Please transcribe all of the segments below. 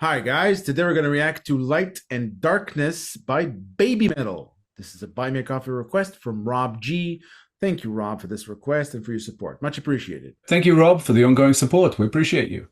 Hi guys, today we're going to react to Light and Darkness by BABYMETAL. This is a Buy Me a Coffee request from Rob G. Thank you, Rob, for this request and for your support. Much appreciated. Thank you, Rob, for the ongoing support. We appreciate you.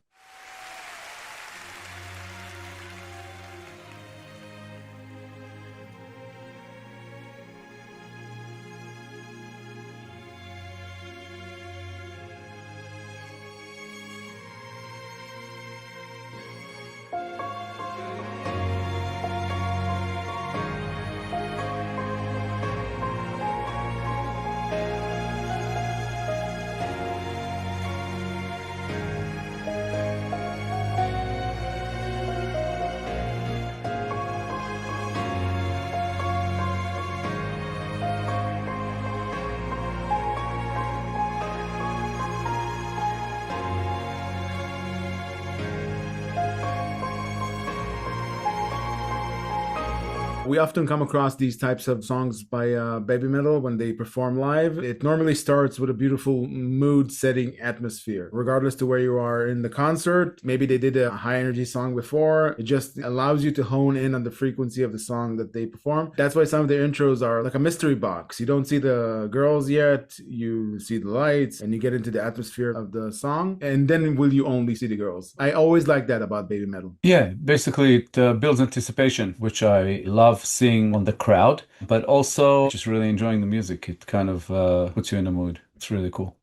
We often come across these types of songs by BABYMETAL when they perform live. It normally starts with a beautiful mood-setting atmosphere. Regardless to where you are in the concert, maybe they did a high-energy song before. It just allows you to hone in on the frequency of the song that they perform. That's why some of their intros are like a mystery box. You don't see the girls yet, you see the lights, and you get into the atmosphere of the song, and then will you only see the girls. I always like that about BABYMETAL. Yeah, basically it builds anticipation, which I love seeing on the crowd, but also just really enjoying the music. It kind of puts you in a mood. It's really cool.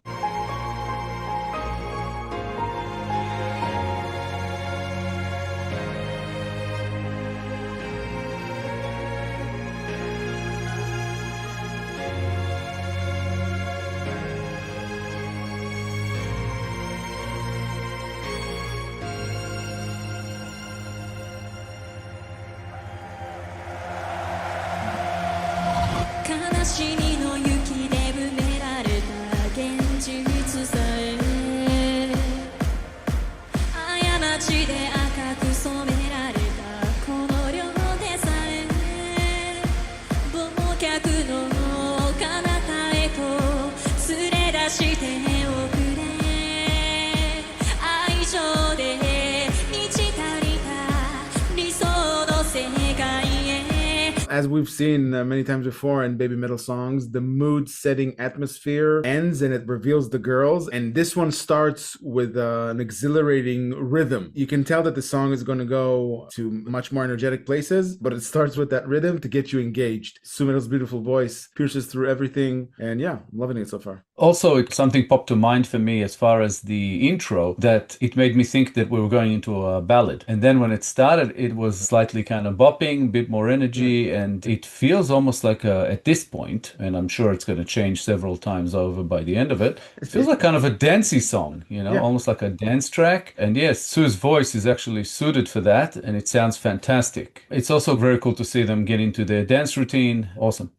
As we've seen many times before in BABYMETAL songs, the mood-setting atmosphere ends and it reveals the girls. And this one starts with an exhilarating rhythm. You can tell that the song is going to go to much more energetic places, but it starts with that rhythm to get you engaged. Sumetal's beautiful voice pierces through everything. And yeah, I'm loving it so far. Also, something popped to mind for me as far as the intro, that it made me think that we were going into a ballad. And then when it started, it was slightly kind of bopping, a bit more energy, and it feels almost like at this point, and I'm sure it's going to change several times over by the end of it, it feels like kind of a dancey song, you know, almost like a dance track. And yes, Sue's voice is actually suited for that, and it sounds fantastic. It's also very cool to see them get into their dance routine. Awesome.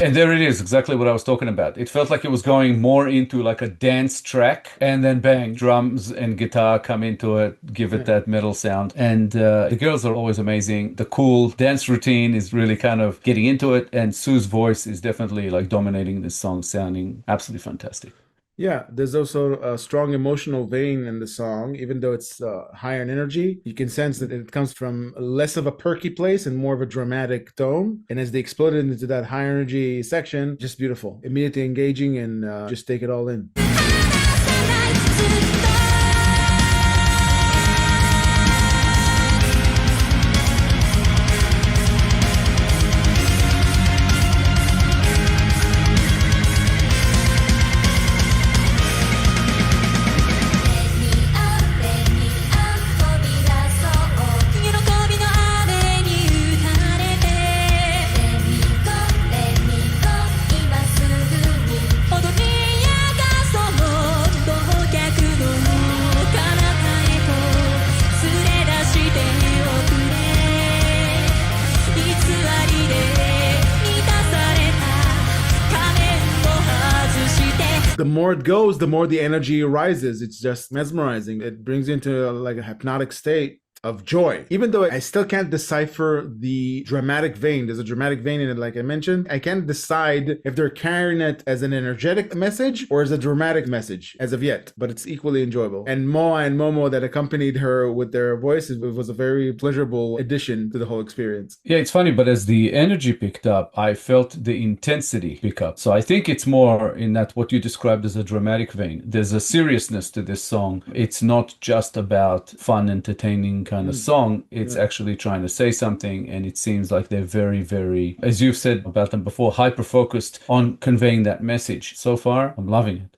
And there it is, exactly what I was talking about. It felt like it was going more into like a dance track, and then bang, drums and guitar come into it, give it that metal sound. And the girls are always amazing. The cool dance routine is really kind of getting into it, and Sue's voice is definitely like dominating this song, sounding absolutely fantastic. Yeah, there's also a strong emotional vein in the song, even though it's higher in energy. You can sense that it comes from less of a perky place and more of a dramatic tone. And as they exploded into that high energy section, just beautiful. Immediately engaging and just take it all in. more it goes, the more the energy rises. It's just mesmerizing. It brings you into like a hypnotic state of joy. Even though I still can't decipher the dramatic vein, there's a dramatic vein in it, like I mentioned. I can't decide if they're carrying it as an energetic message or as a dramatic message as of yet, but it's equally enjoyable. And Moa and Momo that accompanied her with their voices, it was a very pleasurable addition to the whole experience. Yeah, it's funny, but as the energy picked up, I felt the intensity pick up. So I think it's more in that what you described as a dramatic vein. There's a seriousness to this song. It's not just about fun, entertaining kind of song. It's actually trying to say something, and it seems like they're very, very, as you've said about them before, hyper focused on conveying that message. So far, I'm loving it.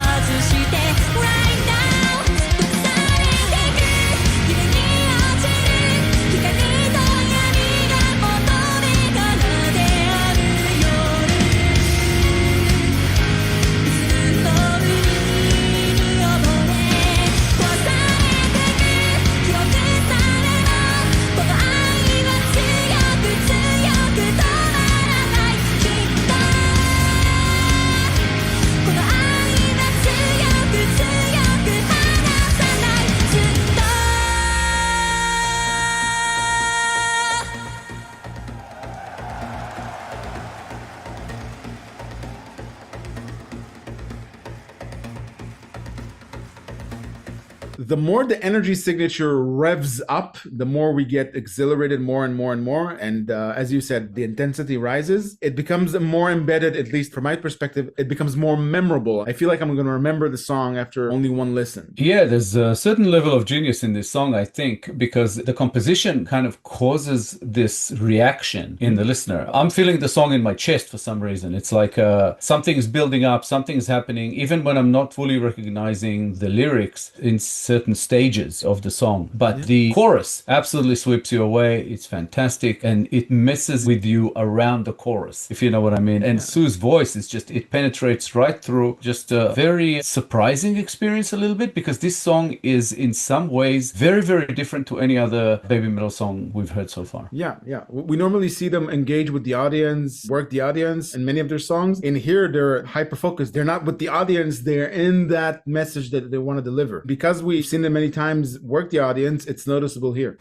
The more the energy signature revs up, the more we get exhilarated more and more and more. And as you said, the intensity rises. It becomes more embedded, at least from my perspective. It becomes more memorable. I feel like I'm going to remember the song after only one listen. Yeah, there's a certain level of genius in this song, I think, because the composition kind of causes this reaction in the listener. I'm feeling the song in my chest for some reason. It's like something's building up, something's happening, even when I'm not fully recognizing the lyrics in certain stages of the song. But the chorus absolutely sweeps you away. It's fantastic, and it messes with you around the chorus, if you know what I mean. And Sue's voice is just, it penetrates right through. Just a very surprising experience a little bit, because this song is in some ways very, very different to any other Baby Metal song we've heard so far. Yeah. We normally see them engage with the audience, work the audience in many of their songs. In here, they're hyper-focused. They're not with the audience. They're in that message that they want to deliver. Because we've seen them many times work the audience, it's noticeable here.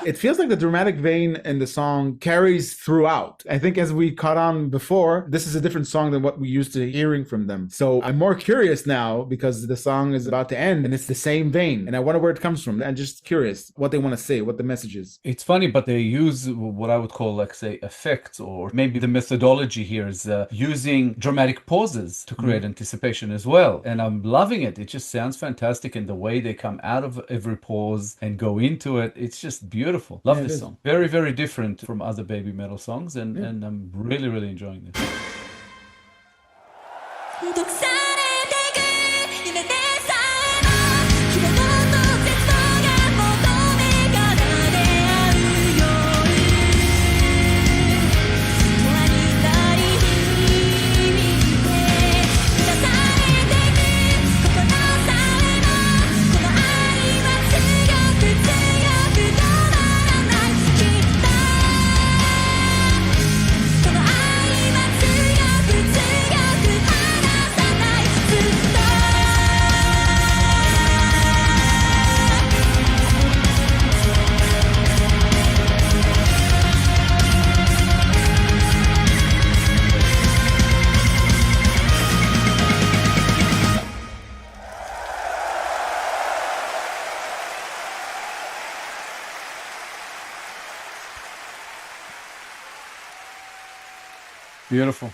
It feels like the dramatic vein in the song carries throughout. I think as we caught on before, this is a different song than what we used to hearing from them. So I'm more curious now because the song is about to end and it's the same vein. And I wonder where it comes from. I'm just curious what they want to say, what the message is. It's funny, but they use what I would call, like, say, effects, or maybe the methodology here is using dramatic pauses to create anticipation as well. And I'm loving it. It just sounds fantastic. And the way they come out of every pause and go into it, it's just beautiful. Love this song. Very, very different from other Baby Metal songs, and I'm really, really enjoying this. Beautiful.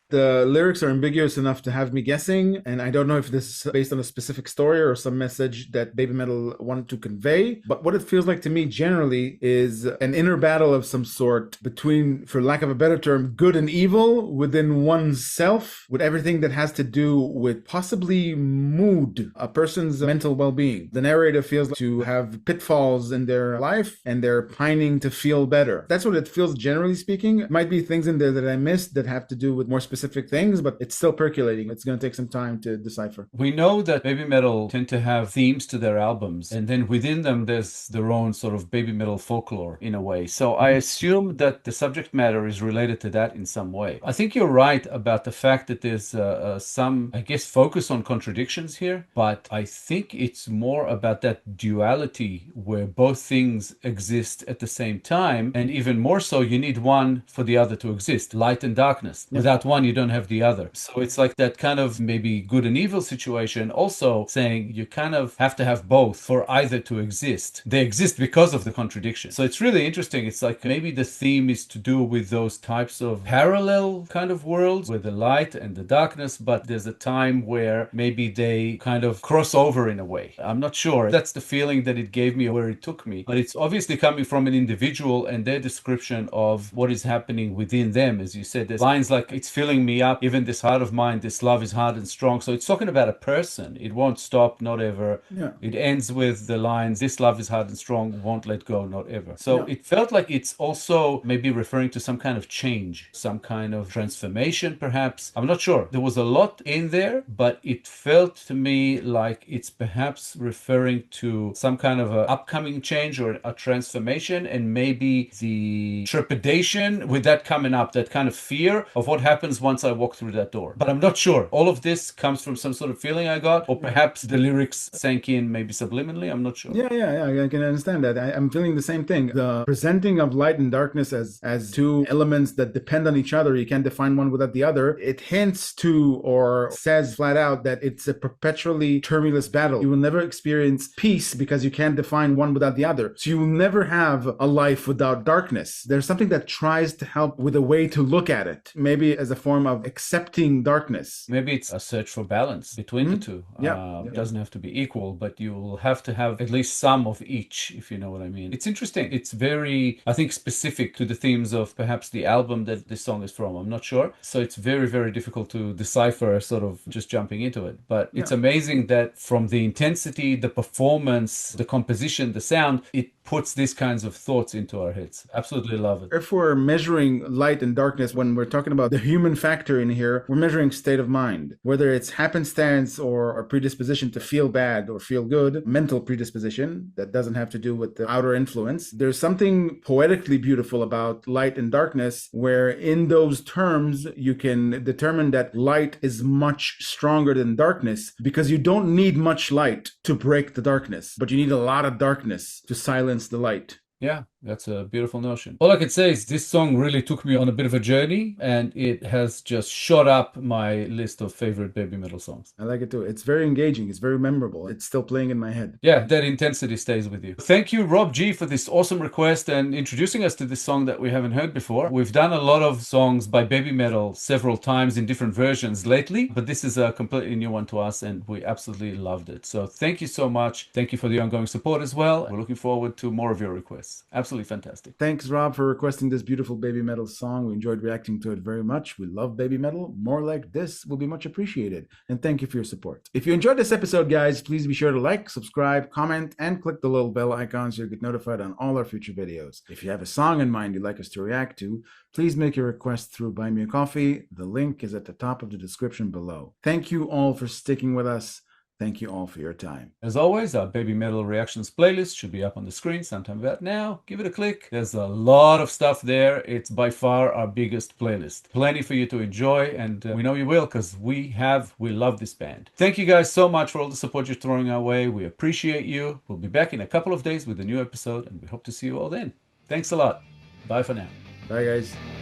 The lyrics are ambiguous enough to have me guessing, and I don't know if this is based on a specific story or some message that Baby Metal wanted to convey. But what it feels like to me generally is an inner battle of some sort between, for lack of a better term, good and evil within oneself, with everything that has to do with possibly mood, a person's mental well-being. The narrator feels like to have pitfalls in their life and they're pining to feel better. That's what it feels generally speaking. It might be things in there that I missed that have to do with more specific things, but it's still percolating. It's going to take some time to decipher. We know that Baby Metal tend to have themes to their albums, and then within them there's their own sort of Baby Metal folklore in a way. So I assume that the subject matter is related to that in some way. I think you're right about the fact that there's some, I guess, focus on contradictions here, but I think it's more about that duality where both things exist at the same time, and even more so, you need one for the other to exist, light and darkness. Yeah. Without one, you don't have the other. So it's like that kind of maybe good and evil situation, also saying you kind of have to have both for either to exist. They exist because of the contradiction. So it's really interesting. It's like maybe the theme is to do with those types of parallel kind of worlds with the light and the darkness, but there's a time where maybe they kind of cross over in a way. I'm not sure. That's the feeling that it gave me, where it took me. But it's obviously coming from an individual and their description of what is happening within them. As you said, there's lines like, it's filling me up, even this heart of mine, this love is hard and strong. So it's talking about a person. It won't stop, not ever. Yeah. It ends with the lines, this love is hard and strong, won't let go, not ever. So it felt like it's also maybe referring to some kind of change, some kind of transformation, perhaps. I'm not sure. There was a lot in there, but it felt to me like it's perhaps referring to some kind of a upcoming change or a transformation, and maybe the trepidation with that coming up, that kind of fear of what happens once I walk through that door. But I'm not sure. All of this comes from some sort of feeling I got, or perhaps the lyrics sank in maybe subliminally. I'm not sure. Yeah, I can understand that. I'm feeling the same thing. The presenting of light and darkness as two elements that depend on each other, you can't define one without the other. It hints to, or says flat out, that it's a perpetually tumultuous battle. You will never experience peace because you can't define one without the other. So you will never have a life without darkness. There's something that tries to help with a way to look at it, maybe as a form of accepting darkness. Maybe it's a search for balance between the two. It doesn't have to be equal, but you will have to have at least some of each, if you know what I mean. It's interesting. It's very, I think, specific to the themes of perhaps the album that this song is from. I'm not sure. So it's very, very difficult to decipher, sort of just jumping into it. But it's amazing that from the intensity, the performance, the composition, the sound, it puts these kinds of thoughts into our heads. Absolutely love it. If we're measuring light and darkness, when we're talking about the human factor in here, we're measuring state of mind. Whether it's happenstance or predisposition to feel bad or feel good, mental predisposition that doesn't have to do with the outer influence. There's something poetically beautiful about light and darkness, where in those terms you can determine that light is much stronger than darkness, because you don't need much light to break the darkness, but you need a lot of darkness to silence the light. Yeah, that's a beautiful notion. All I can say is this song really took me on a bit of a journey, and it has just shot up my list of favorite Baby Metal songs. I like it too. It's very engaging. It's very memorable. It's still playing in my head. Yeah, that intensity stays with you. Thank you, Rob G, for this awesome request and introducing us to this song that we haven't heard before. We've done a lot of songs by Baby Metal several times in different versions lately, but this is a completely new one to us, and we absolutely loved it. So thank you so much. Thank you for the ongoing support as well. We're looking forward to more of your requests. Absolutely fantastic. Thanks, Rob, for requesting this beautiful Baby Metal song. We enjoyed reacting to it very much. We love Baby Metal. More like this will be much appreciated. And thank you for your support. If you enjoyed this episode, guys, please be sure to like, subscribe, comment, and click the little bell icon so you get notified on all our future videos. If you have a song in mind you'd like us to react to, please make your request through BuyMeACoffee. The link is at the top of the description below. Thank you all for sticking with us. Thank you all for your time. As always, our Baby Metal Reactions playlist should be up on the screen sometime about now. Give it a click. There's a lot of stuff there. It's by far our biggest playlist. Plenty for you to enjoy, and we know you will, because we love this band. Thank you guys so much for all the support you're throwing our way. We appreciate you. We'll be back in a couple of days with a new episode, and we hope to see you all then. Thanks a lot. Bye for now. Bye, guys.